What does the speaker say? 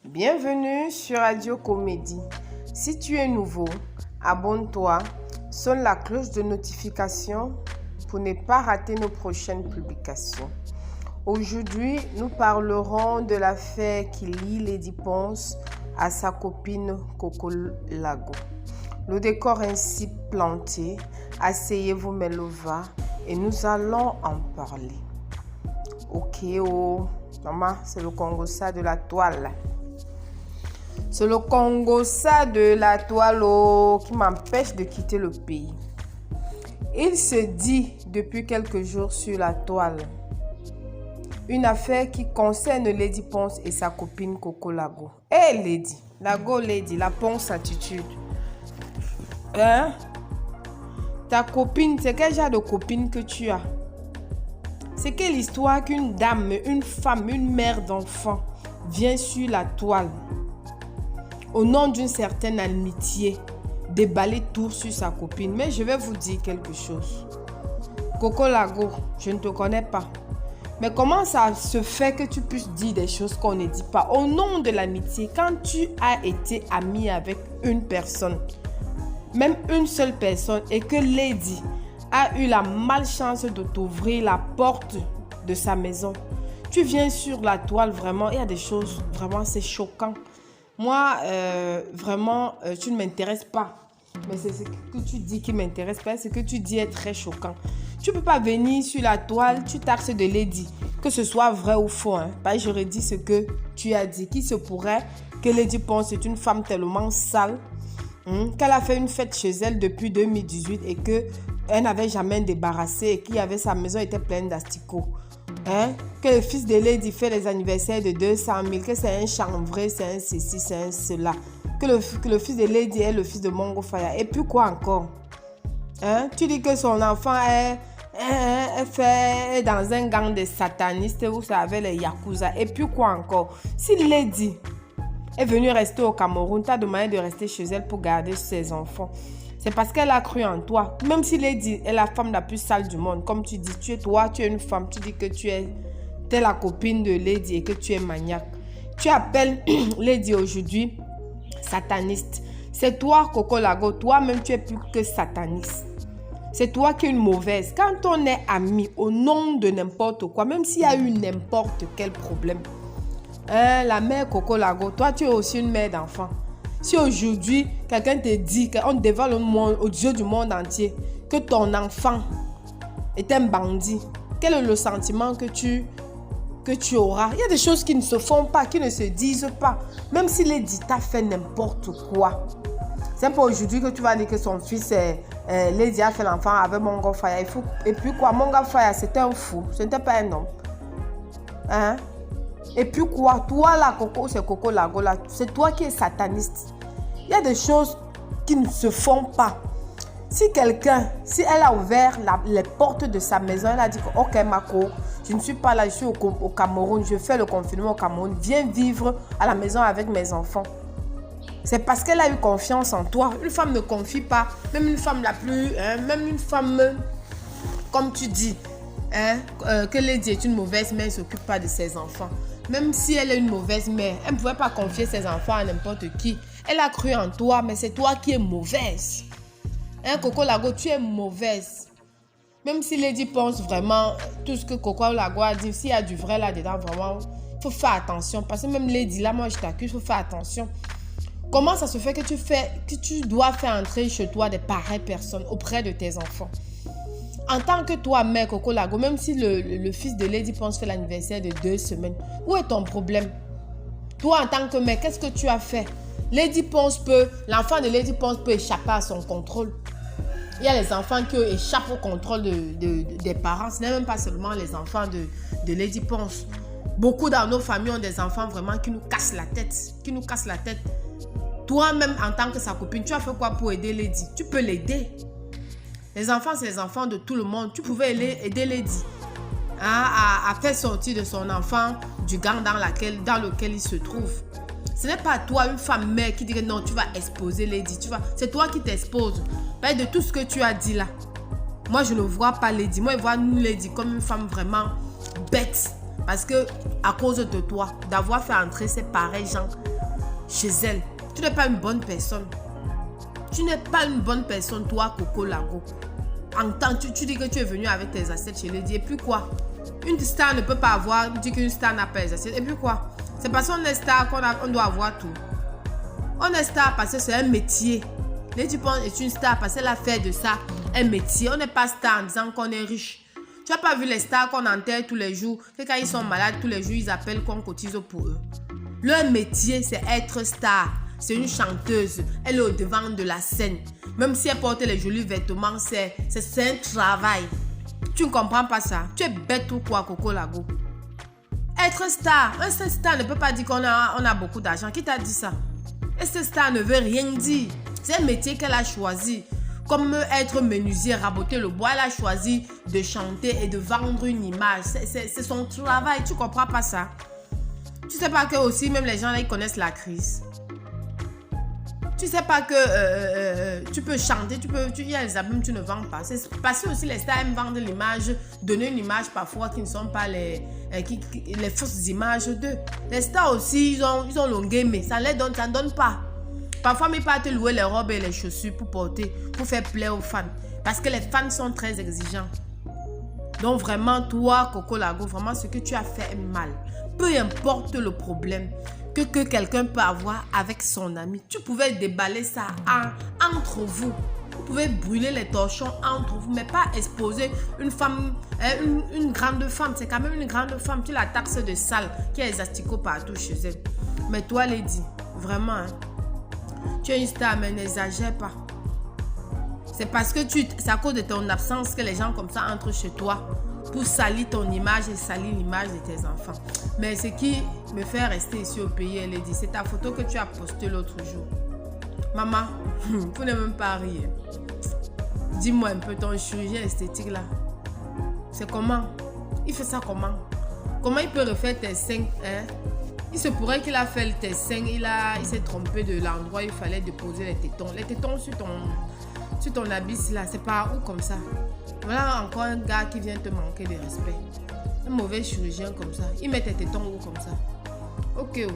Bienvenue sur Radio Comédie. Si tu es nouveau, abonne-toi, sonne la cloche de notification pour ne pas rater nos prochaines publications. Aujourd'hui, nous parlerons de l'affaire qui lie Lady Ponce à sa copine Coco Lago. Le décor ainsi planté, asseyez-vous Melova et nous allons en parler. Ok, maman, c'est le Congossa de la toile. C'est le Congossa de la toile qui m'empêche de quitter le pays. Il se dit depuis quelques jours sur la toile une affaire qui concerne Lady Ponce et sa copine Coco Lago. Lady, la Ponce attitude. Hein? Ta copine, c'est quel genre de copine que tu as? C'est quelle histoire qu'une dame, une femme, une mère d'enfant vient sur la toile au nom d'une certaine amitié, déballer tout sur sa copine. Mais je vais vous dire quelque chose. Coco Lago, je ne te connais pas. Mais comment ça se fait que tu puisses dire des choses qu'on ne dit pas? Au nom de l'amitié, quand tu as été ami avec une personne, même une seule personne, et que Lady a eu la malchance de t'ouvrir la porte de sa maison, tu viens sur la toile, vraiment, il y a des choses, vraiment, c'est choquant. Moi, vraiment, tu ne m'intéresses pas. Mais c'est ce que tu dis qui m'intéresse pas. Ce que tu dis est très choquant. Tu ne peux pas venir sur la toile, tu taxes de Lady. Que ce soit vrai ou faux. Je redis ce que tu as dit. Qui se pourrait que Lady Ponce est une femme tellement sale qu'elle a fait une fête chez elle depuis 2018 et qu'elle n'avait jamais débarrassé et que sa maison était pleine d'asticots. Que le fils de Lady fait les anniversaires de 200 000, que c'est un chanvré, c'est un ceci, c'est un cela. Que le fils de Lady est le fils de Mongo Faya. Et puis quoi encore? Tu dis que son enfant est dans un gang de satanistes, vous savez, les Yakuza. Et puis quoi encore? Si Lady est venue rester au Cameroun, t'as demandé de rester chez elle pour garder ses enfants. C'est parce qu'elle a cru en toi. Même si Lady est la femme la plus sale du monde, comme tu dis, tu es une femme, tu dis que tu es la copine de Lady et que tu es maniaque. Tu appelles Lady aujourd'hui sataniste. C'est toi, Coco Lago, toi-même tu es plus que sataniste. C'est toi qui es une mauvaise. Quand on est amis au nom de n'importe quoi, même s'il y a eu n'importe quel problème, la mère Coco Lago, toi tu es aussi une mère d'enfant. Si aujourd'hui, quelqu'un te dit qu'on dévoile au Dieu du monde entier que ton enfant est un bandit, quel est le sentiment que tu auras? Il y a des choses qui ne se font pas, qui ne se disent pas. Même si Lady t'a fait n'importe quoi. C'est pas aujourd'hui que tu vas dire que son fils, Lady a fait l'enfant avec Mongo Faya. Et puis quoi, Mongo Faya, c'était un fou. Ce n'était pas un homme. Et puis quoi, toi là, Coco, c'est Coco Lago là, c'est toi qui es sataniste. Il y a des choses qui ne se font pas. Si elle a ouvert les portes de sa maison, elle a dit que, ok Mako, je ne suis pas là, je suis au Cameroun, je fais le confinement au Cameroun, viens vivre à la maison avec mes enfants. C'est parce qu'elle a eu confiance en toi. Une femme ne confie pas, même une femme même une femme, comme tu dis, que Lady est une mauvaise mère, elle ne s'occupe pas de ses enfants. Même si elle est une mauvaise mère, elle ne pouvait pas confier ses enfants à n'importe qui. Elle a cru en toi, mais c'est toi qui es mauvaise. Coco Lago, tu es mauvaise. Même si Lady pense vraiment tout ce que Coco Lago a dit, s'il y a du vrai là-dedans, vraiment, il faut faire attention. Parce que même Lady, là, moi, je t'accuse, il faut faire attention. Comment ça se fait que tu dois faire entrer chez toi des pareilles personnes auprès de tes enfants? En tant que toi, mère Coco Lago, même si le fils de Lady Ponce fait l'anniversaire de 2 semaines, où est ton problème? Toi, en tant que mère, qu'est-ce que tu as fait? L'enfant de Lady Ponce peut échapper à son contrôle. Il y a les enfants qui échappent au contrôle des parents. Ce n'est même pas seulement les enfants de Lady Ponce. Beaucoup dans nos familles ont des enfants vraiment qui nous cassent la tête. Toi-même, en tant que sa copine, tu as fait quoi pour aider Lady? Tu peux l'aider. Les enfants, c'est les enfants de tout le monde. Tu pouvais aider Lady à faire sortir de son enfant du gang dans lequel il se trouve. Ce n'est pas toi, une femme mère, qui dit que non, tu vas exposer Lady. C'est toi qui t'exposes. De tout ce que tu as dit là. Moi, je ne vois pas Lady. Moi, je vois Lady comme une femme vraiment bête. Parce que à cause de toi, d'avoir fait entrer ces pareils gens chez elle, tu n'es pas une bonne personne. Tu n'es pas une bonne personne, toi, Coco Lago. En tant que tu dis que tu es venu avec tes assiettes chez Lady. Et puis quoi? Une star ne peut pas avoir, dit qu'une star n'a pas les assiettes. Et puis quoi? C'est parce qu'on est star qu'on doit avoir tout. On est star parce que c'est un métier. Lady Pond est une star parce qu'elle a fait de ça un métier. On n'est pas star en disant qu'on est riche. Tu n'as pas vu les stars qu'on enterre tous les jours, que quand ils sont malades tous les jours, ils appellent qu'on cotise pour eux. Leur métier, c'est être star. C'est une chanteuse. Elle est au devant de la scène. Même si elle porte les jolis vêtements, c'est un travail. Tu ne comprends pas ça? Tu es bête ou quoi, Coco Lago? Être star. Un star ne peut pas dire qu'on a beaucoup d'argent. Qui t'a dit ça? Et ce star ne veut rien dire. C'est un métier qu'elle a choisi. Comme être menuisier, raboter le bois, elle a choisi de chanter et de vendre une image. C'est son travail. Tu comprends pas ça? Tu sais pas que aussi, même les gens là, ils connaissent la crise. Tu sais pas que tu peux chanter, il y a les albums, tu ne vends pas. C'est parce que aussi les stars aiment vendre l'image, donner une image parfois qui ne sont pas les fausses images d'eux. Les stars aussi, ils ont longué, mais ça ne donne pas. Parfois, ils partent louer les robes et les chaussures pour porter, pour faire plaisir aux fans. Parce que les fans sont très exigeants. Donc vraiment, toi, Coco Lago, vraiment ce que tu as fait est mal. Peu importe le problème que quelqu'un peut avoir avec son ami, tu pouvais déballer ça entre vous. Vous pouvez brûler les torchons entre vous, mais pas exposer une femme, une grande femme. C'est quand même une grande femme. Tu la taxes de sale, qui a les asticots partout chez elle. Mais toi, Lady, vraiment, hein, tu es une star, mais n'exagère pas. C'est parce que c'est à cause de ton absence que les gens comme ça entrent chez toi pour salir ton image et salir l'image de tes enfants. Mais ce qui me fait rester ici au pays, elle dit, c'est ta photo que tu as postée l'autre jour. Maman, vous ne même pas rire. Dis-moi un peu ton chirurgien esthétique là. C'est comment? Il fait ça comment? Comment il peut refaire tes seins, hein? Il se pourrait qu'il a fait tes seins, il s'est trompé de l'endroit où il fallait déposer les tétons. Les tétons sur ton habit là, c'est pas où comme ça. Voilà encore un gars qui vient te manquer de respect. Un mauvais chirurgien comme ça. Il met tes tétons où comme ça. Ok.